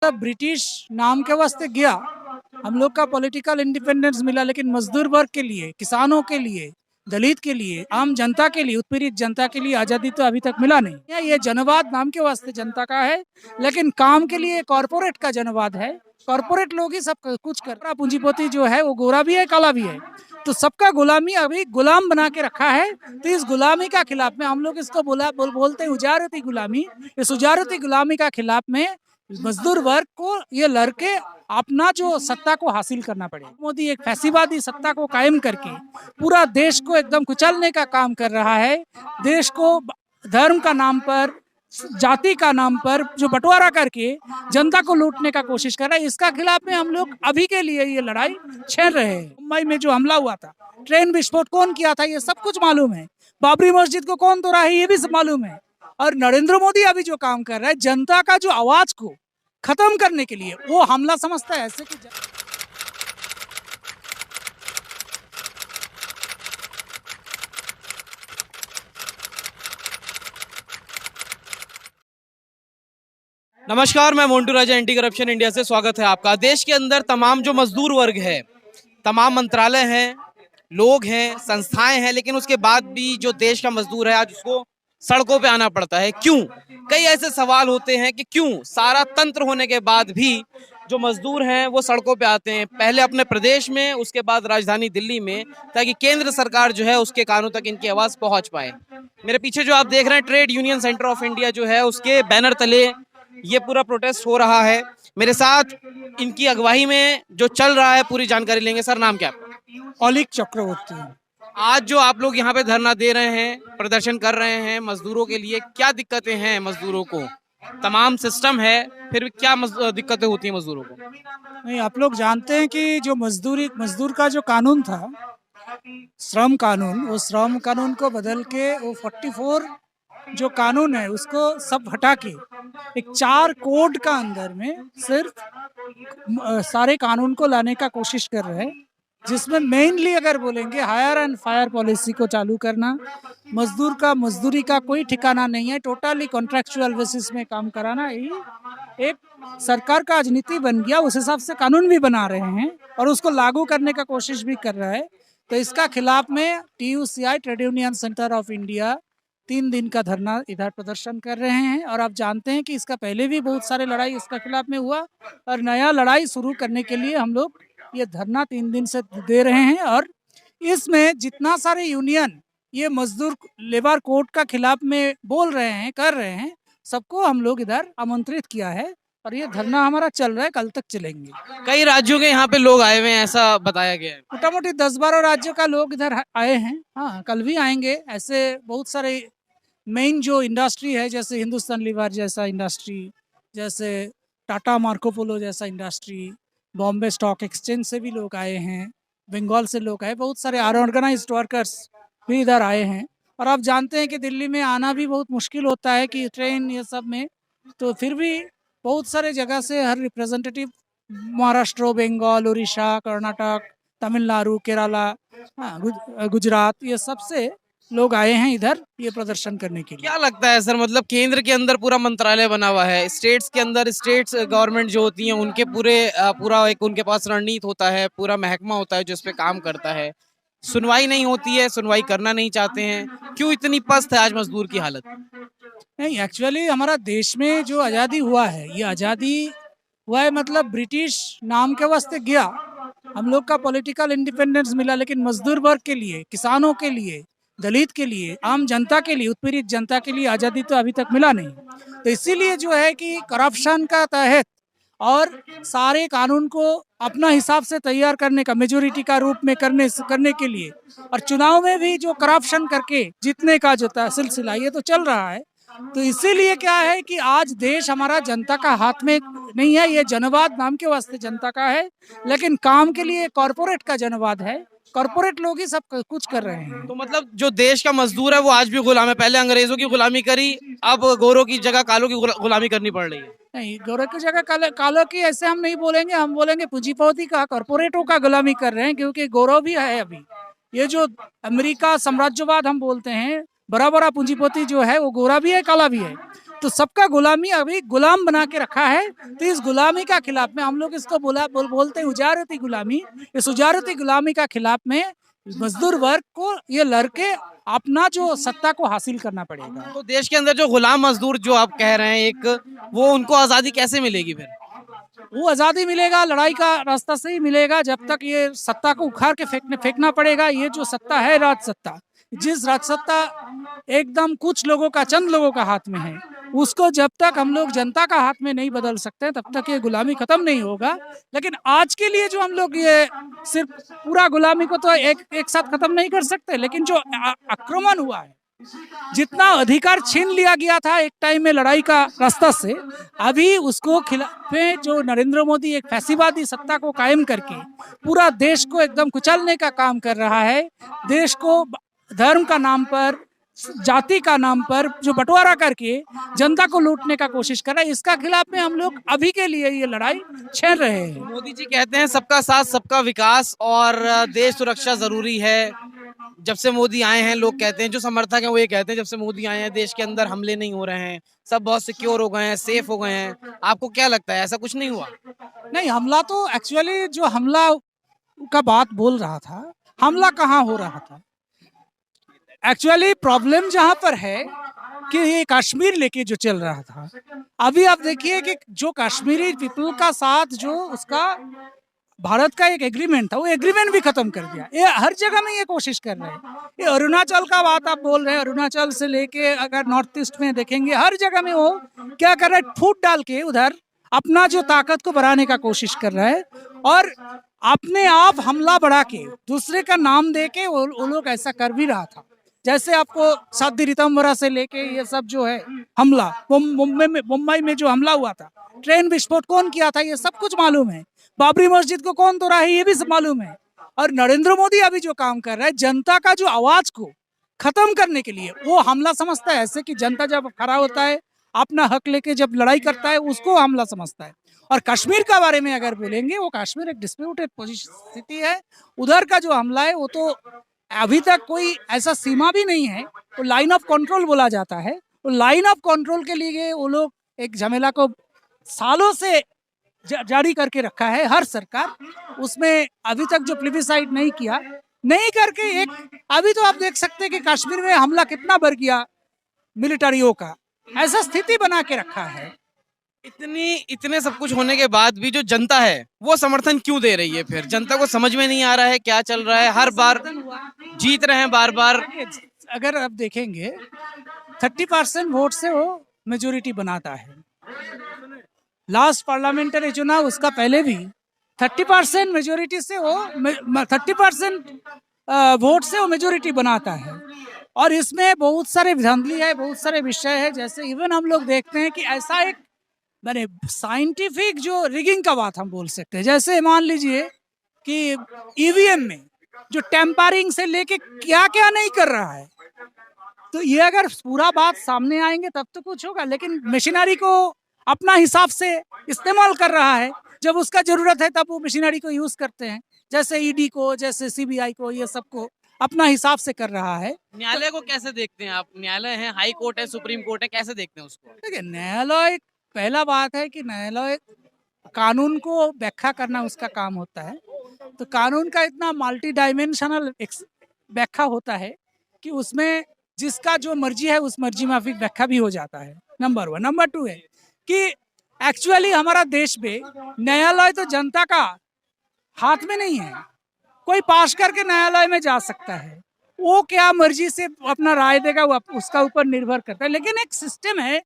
British नाम के वास्ते गया। हम लोग का पॉलिटिकल इंडिपेंडेंस मिला, लेकिन मजदूर वर्ग के लिए, किसानों के लिए, दलित के लिए, आम जनता के लिए, उत्पीड़ित जनता के लिए आजादी तो अभी तक मिला नहीं। ये जनवाद नाम के वास्ते जनता का है, लेकिन काम के लिए कॉरपोरेट का जनवाद है। कॉरपोरेट लोग ही सब कुछ कर रहा। पूंजीपति जो है वो गोरा भी है, काला भी है, तो सबका गुलामी अभी गुलाम बना के रखा है। तो इस गुलामी का खिलाफ में हम लोग इसको बोलते हैं उजारती गुलामी। इस उजारती गुलामी का खिलाफ में मजदूर वर्ग को ये लड़के अपना जो सत्ता को हासिल करना पड़ेगा। मोदी एक फैसीवादी सत्ता को कायम करके पूरा देश को एकदम कुचलने का काम कर रहा है। देश को धर्म का नाम पर, जाति का नाम पर जो बंटवारा करके जनता को लूटने का कोशिश कर रहा है, इसका खिलाफ में हम लोग अभी के लिए ये लड़ाई छेड़ रहे हैं। मुंबई में जो हमला हुआ था, ट्रेन विस्फोट कौन किया था, ये सब कुछ मालूम है। बाबरी मस्जिद को कौन तोड़ा है, ये भी सब मालूम है। और नरेंद्र मोदी अभी जो काम कर रहा है जनता का जो आवाज को खत्म करने के लिए, वो हमला समझता है ऐसे कि नमस्कार, मैं मोन्टू राजा, एंटी करप्शन इंडिया से स्वागत है आपका। देश के अंदर तमाम जो मजदूर वर्ग है, तमाम मंत्रालय हैं, लोग हैं, संस्थाएं हैं, लेकिन उसके बाद भी जो देश का मजदूर है आज उसको सड़कों पे आना पड़ता है। क्यों? कई ऐसे सवाल होते हैं कि क्यों सारा तंत्र होने के बाद भी जो मजदूर हैं वो सड़कों पे आते हैं, पहले अपने प्रदेश में, उसके बाद राजधानी दिल्ली में, ताकि केंद्र सरकार जो है उसके कानों तक इनकी आवाज पहुंच पाए। मेरे पीछे जो आप देख रहे हैं, trade union centre of India जो है उसके बैनर तले ये पूरा प्रोटेस्ट हो रहा है। मेरे साथ इनकी अगुवाई में जो चल रहा है पूरी जानकारी लेंगे। सर, नाम क्या आपका? औलिक चक्रवर्ती। आज जो आप लोग यहाँ पे धरना दे रहे हैं, प्रदर्शन कर रहे हैं मजदूरों के लिए, क्या दिक्कतें हैं मजदूरों को? तमाम सिस्टम है, फिर भी क्या दिक्कतें होती हैं मजदूरों को? नहीं, आप लोग जानते हैं कि जो मजदूर का जो कानून था, श्रम कानून, वो श्रम कानून को बदल के वो 44 जो कानून है उसको सब हटा के एक 4 कोड का अंदर में सिर्फ सारे कानून को लाने का कोशिश कर रहे हैं, जिसमें मेनली अगर बोलेंगे हायर एंड फायर पॉलिसी को चालू करना। मजदूर का मजदूरी का कोई ठिकाना नहीं है, टोटली कॉन्ट्रैक्चुअल बेसिस में काम कराना ही एक सरकार का राजनीति बन गया। उस हिसाब से कानून भी बना रहे हैं और उसको लागू करने का कोशिश भी कर रहा है। तो इसका खिलाफ में TUCI, trade union centre of India, 3 दिन का धरना इधर प्रदर्शन कर रहे हैं। और आप जानते हैं कि इसका पहले भी बहुत सारे लड़ाई इसका खिलाफ में हुआ, और नया लड़ाई शुरू करने के लिए हम लोग ये धरना 3 दिन से दे रहे हैं। और इसमें जितना सारे यूनियन ये मजदूर लेबर कोड का खिलाफ में बोल रहे हैं, कर रहे हैं, सबको हम लोग इधर आमंत्रित किया है और ये धरना हमारा चल रहा है, कल तक चलेंगे। कई राज्यों के यहाँ पे लोग आए हुए हैं, ऐसा बताया गया है। मोटा मोटी 10-12 राज्यों का लोग इधर आए हैं। हाँ, कल भी आएंगे। ऐसे बहुत सारे मेन जो इंडस्ट्री है, जैसे हिंदुस्तान लीवर जैसा इंडस्ट्री, जैसे टाटा मार्कोपोलो जैसा इंडस्ट्री, बॉम्बे स्टॉक एक्सचेंज से भी लोग आए हैं, बंगाल से लोग आए, बहुत सारे अनऑर्गेनाइज्ड वर्कर्स भी इधर आए हैं। और आप जानते हैं कि दिल्ली में आना भी बहुत मुश्किल होता है कि ट्रेन ये सब में, तो फिर भी बहुत सारे जगह से हर रिप्रेजेंटेटिव, महाराष्ट्र, बंगाल, उड़ीसा, कर्नाटक, तमिलनाडु, केरला, गुजरात, ये सब से लोग आए हैं इधर ये प्रदर्शन करने के लिए। क्या लगता है सर, मतलब केंद्र के अंदर पूरा मंत्रालय बना हुआ है, स्टेट्स के अंदर स्टेट्स गवर्नमेंट जो होती है उनके पूरा एक उनके पास रणनीति होता है, पूरा महकमा होता है जो इस पे काम करता है, सुनवाई नहीं होती है, सुनवाई करना नहीं चाहते हैं। क्यों इतनी पस्त है आज मजदूर की हालत? नहीं, एक्चुअली हमारा देश में जो आज़ादी हुआ है, ये आज़ादी हुआ है मतलब ब्रिटिश नाम के वास्ते गया। हम लोग का पॉलिटिकल इंडिपेंडेंस मिला, लेकिन मजदूर वर्ग के लिए, किसानों के लिए, दलित के लिए, आम जनता के लिए, उत्पीड़ित जनता के लिए आज़ादी तो अभी तक मिला नहीं। तो इसीलिए जो है कि करप्शन का तहत और सारे कानून को अपना हिसाब से तैयार करने का, मेजोरिटी का रूप में करने के लिए, और चुनाव में भी जो करप्शन करके जीतने का जो सिलसिला ये तो चल रहा है। तो इसीलिए क्या है कि आज देश हमारा जनता का हाथ में नहीं है, ये जनवाद नाम के वास्ते जनता का है, लेकिन काम के लिए कॉरपोरेट का जनवाद है। कॉरपोरेट लोग ही सब कुछ कर रहे हैं। तो मतलब जो देश का मजदूर है वो आज भी गुलाम है। पहले अंग्रेजों की गुलामी करी, अब गोरों की जगह कालों की गुलामी करनी पड़ रही है। नहीं, गोरे की जगह कालो की ऐसे हम नहीं बोलेंगे, हम बोलेंगे पूंजीपति का, कॉरपोरेटों का गुलामी कर रहे हैं, क्योंकि गौरव भी है अभी। ये जो अमेरिका साम्राज्यवाद हम बोलते हैं, बड़ा बड़ा पूंजीपति जो है वो गोरा भी है, काला भी है। तो सबका गुलामी अभी गुलाम बना के रखा है। तो इस गुलामी का खिलाफ में हम लोग इसको बोलते हैं उजारती गुलामी। इस उजारती गुलामी का खिलाफ में मजदूर वर्ग को ये लड़के अपना जो सत्ता को हासिल करना पड़ेगा। तो देश के अंदर जो गुलाम मजदूर जो आप कह रहे हैं एक, वो उनको आजादी कैसे मिलेगी फिर? वो आज़ादी मिलेगा लड़ाई का रास्ता से ही मिलेगा। जब तक ये सत्ता को उखाड़ के फेंकना पड़ेगा। ये जो सत्ता है राज सत्ता, जिस राज सत्ता एकदम कुछ लोगों का, चंद लोगों का हाथ में है, उसको जब तक हम लोग जनता का हाथ में नहीं बदल सकते तब तक ये गुलामी खत्म नहीं होगा। लेकिन आज के लिए जो हम लोग ये सिर्फ पूरा गुलामी को तो एक साथ खत्म नहीं कर सकते, लेकिन जो आक्रमण हुआ है, जितना अधिकार छीन लिया गया था एक टाइम में लड़ाई का रास्ता से, अभी उसको खिलाफ में जो नरेंद्र मोदी एक फैसीवादी सत्ता को कायम करके पूरा देश को एकदम कुचलने का काम कर रहा है। देश को धर्म का नाम पर, जाति का नाम पर जो बंटवारा करके जनता को लूटने का कोशिश कर रहा है, इसका खिलाफ में हम लोग अभी के लिए ये लड़ाई छेड़ रहे हैं। मोदी जी कहते हैं सबका साथ सबका विकास और देश सुरक्षा जरूरी है। जब से मोदी आए हैं, लोग कहते हैं, जो समर्थक हैं वो ये कहते हैं जब से मोदी आए हैं देश के अंदर हमले नहीं हो रहे हैं, सब बहुत सिक्योर हो गए हैं, सेफ हो गए हैं। आपको क्या लगता है, ऐसा कुछ नहीं हुआ? नहीं, हमला तो एक्चुअली जो हमला का बात बोल रहा था, हमला कहाँ हो रहा था? एक्चुअली प्रॉब्लम जहां पर है कि ये कश्मीर लेके जो चल रहा था, अभी आप देखिए कि जो कश्मीरी पीपल का साथ जो उसका भारत का एक एग्रीमेंट था, वो एग्रीमेंट भी खत्म कर दिया। ये हर जगह में ये कोशिश कर रहे हैं। ये अरुणाचल का बात आप बोल रहे हैं, अरुणाचल से लेके अगर नॉर्थ ईस्ट में देखेंगे, हर जगह में वो क्या कर रहा है, फूट डाल के उधर अपना जो ताकत को बढ़ाने का कोशिश कर रहा है और अपने आप हमला बढ़ा के दूसरे का नाम दे के वो लोग ऐसा कर भी रहा था। जैसे आपको 7 रितंबर से लेके ये सब जो है हमला, मुंबई में जो हमला हुआ था, ट्रेन विस्फोट कौन किया था, ये सब कुछ मालूम है। बाबरी मस्जिद को कौन तोड़ा है, ये भी सब मालूम है। और नरेंद्र मोदी अभी जो काम कर रहा है, जनता का जो आवाज को खत्म करने के लिए, वो हमला समझता है। ऐसे कि जनता जब खड़ा होता है, अपना हक लेके जब लड़ाई करता है, उसको हमला समझता है। और कश्मीर का बारे में अगर बोलेंगे, वो कश्मीर एक डिस्प्यूटेड स्थिति है। उधर का जो हमला है वो तो अभी तक कोई ऐसा सीमा भी नहीं है, वो लाइन ऑफ कंट्रोल बोला जाता है। वो लाइन ऑफ कंट्रोल के लिए वो लोग एक झमेला को सालों से जारी करके रखा है हर सरकार। उसमें अभी तक जो प्लेबिसाइड नहीं करके एक, अभी तो आप देख सकते हैं कि कश्मीर में हमला कितना बढ़ गया मिलिट्रियों का, ऐसा स्थिति बना के रखा है। इतने सब कुछ होने के बाद भी जो जनता है वो समर्थन क्यों दे रही है? फिर जनता को समझ में नहीं आ रहा है क्या चल रहा है। हर बार जीत रहे हैं, बार बार। अगर आप देखेंगे 30% वोट से वो मेजोरिटी बनाता है। लास्ट पार्लियामेंट्री चुनाव, उसका पहले भी 30% मेजोरिटी से वो 30% वोट से वो मेजोरिटी बनाता है। और इसमें बहुत सारे धांधली है, बहुत सारे विषय है। जैसे इवन हम लोग देखते हैं कि ऐसा एक मैंने साइंटिफिक जो रिगिंग का बात हम बोल सकते हैं। जैसे मान लीजिए कि ईवीएम में जो टेम्परिंग से लेके क्या क्या नहीं कर रहा है, तो ये अगर पूरा बात सामने आएंगे तब तो कुछ होगा। लेकिन मशीनरी को अपना हिसाब से इस्तेमाल कर रहा है, जब उसका जरूरत है तब वो मशीनरी को यूज करते हैं। जैसे ईडी को, जैसे सीबीआई को, ये सबको अपना हिसाब से कर रहा है। न्यायालय को कैसे देखते हैं आप? न्यायालय है, हाई कोर्ट है, सुप्रीम कोर्ट है, कैसे देखते हैं उसको? देखिए, न्यायालय, पहला बात है कि न्यायालय कानून को व्याख्या करना उसका काम होता है। तो कानून का इतना मल्टी डायमेंशनल व्याख्या होता है कि उसमें जिसका जो मर्जी है उस मर्जी माफिक व्याख्या भी हो जाता है, नंबर 1। नंबर 2 है कि एक्चुअली हमारा देश में न्यायालय तो जनता का हाथ में नहीं है। कोई पास करके न्यायालय में जा सकता है, वो क्या मर्जी से अपना राय देगा, वो उसका ऊपर निर्भर करता है। लेकिन एक सिस्टम है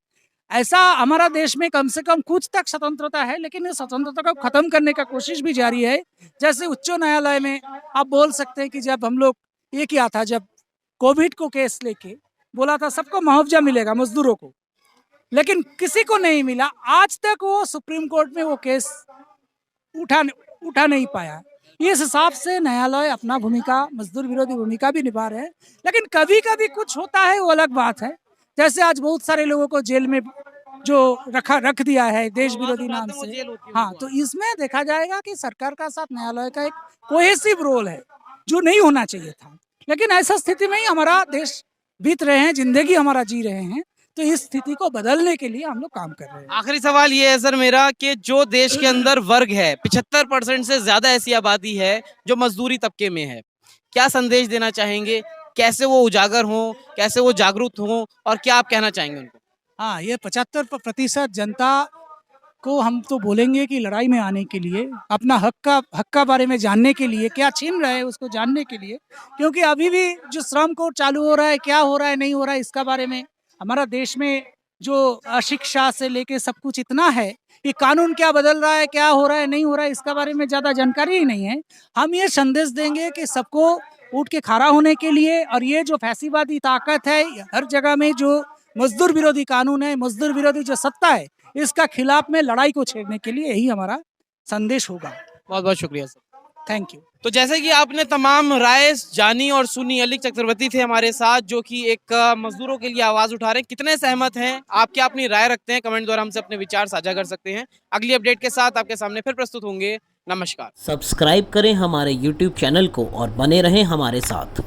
ऐसा, हमारा देश में कम से कम कुछ तक स्वतंत्रता है, लेकिन इस स्वतंत्रता को खत्म करने का कोशिश भी जारी है। जैसे उच्च न्यायालय में आप बोल सकते हैं कि जब हम लोग ये किया था, जब कोविड को केस लेके बोला था सबको मुआवजा मिलेगा मजदूरों को, लेकिन किसी को नहीं मिला। आज तक वो सुप्रीम कोर्ट में वो केस उठा नहीं पाया। इस हिसाब से न्यायालय अपना भूमिका, मजदूर विरोधी भूमिका भी निभा रहे हैं। लेकिन कभी कभी कुछ होता है, वो अलग बात है। जैसे आज बहुत सारे लोगों को जेल में जो रख दिया है देश विरोधी नाम से। हाँ, तो इसमें देखा जाएगा कि सरकार का साथ न्यायालय का एक कोहेसिव रोल है, जो नहीं होना चाहिए था। लेकिन ऐसा स्थिति में ही हमारा देश बीत रहे हैं, जिंदगी हमारा जी रहे हैं। तो इस स्थिति को बदलने के लिए हम लोग काम कर रहे हैं। आखिरी सवाल ये है सर मेरा कि जो देश के अंदर वर्ग है 75% से ज्यादा ऐसी आबादी है जो मजदूरी तबके में है, क्या संदेश देना चाहेंगे? कैसे वो उजागर हों, कैसे वो जागरूक हों और क्या आप कहना चाहेंगे उनको? हाँ, ये 75% जनता को हम तो बोलेंगे कि लड़ाई में आने के लिए, अपना हक का बारे में जानने के लिए, क्या छीन रहे हैं उसको जानने के लिए, क्योंकि अभी भी जो श्रम कोड चालू हो रहा है, क्या हो रहा है, नहीं हो रहा है, इसका बारे में हमारा देश में जो शिक्षा से लेके सब कुछ इतना है कि कानून क्या बदल रहा है, क्या हो रहा है, नहीं हो रहा है, इसका बारे में ज़्यादा जानकारी ही नहीं है। हम ये संदेश देंगे कि सबको उठ के खड़ा होने के लिए, और ये जो फैसीवादी ताकत है हर जगह में, जो मजदूर विरोधी कानून है, मजदूर विरोधी जो सत्ता है, इसका खिलाफ में लड़ाई को छेड़ने के लिए यही हमारा संदेश होगा। बहुत बहुत शुक्रिया सर। Thank you. तो जैसे कि आपने तमाम राय जानी और सुनी, अली चक्रवर्ती थे हमारे साथ जो कि एक मजदूरों के लिए आवाज उठा रहे हैं। कितने सहमत हैं आप, क्या अपनी राय रखते हैं, कमेंट द्वारा हमसे अपने विचार साझा कर सकते हैं। अगली अपडेट के साथ आपके सामने फिर प्रस्तुत होंगे। नमस्कार। सब्सक्राइब करें हमारे YouTube चैनल को और बने रहें हमारे साथ।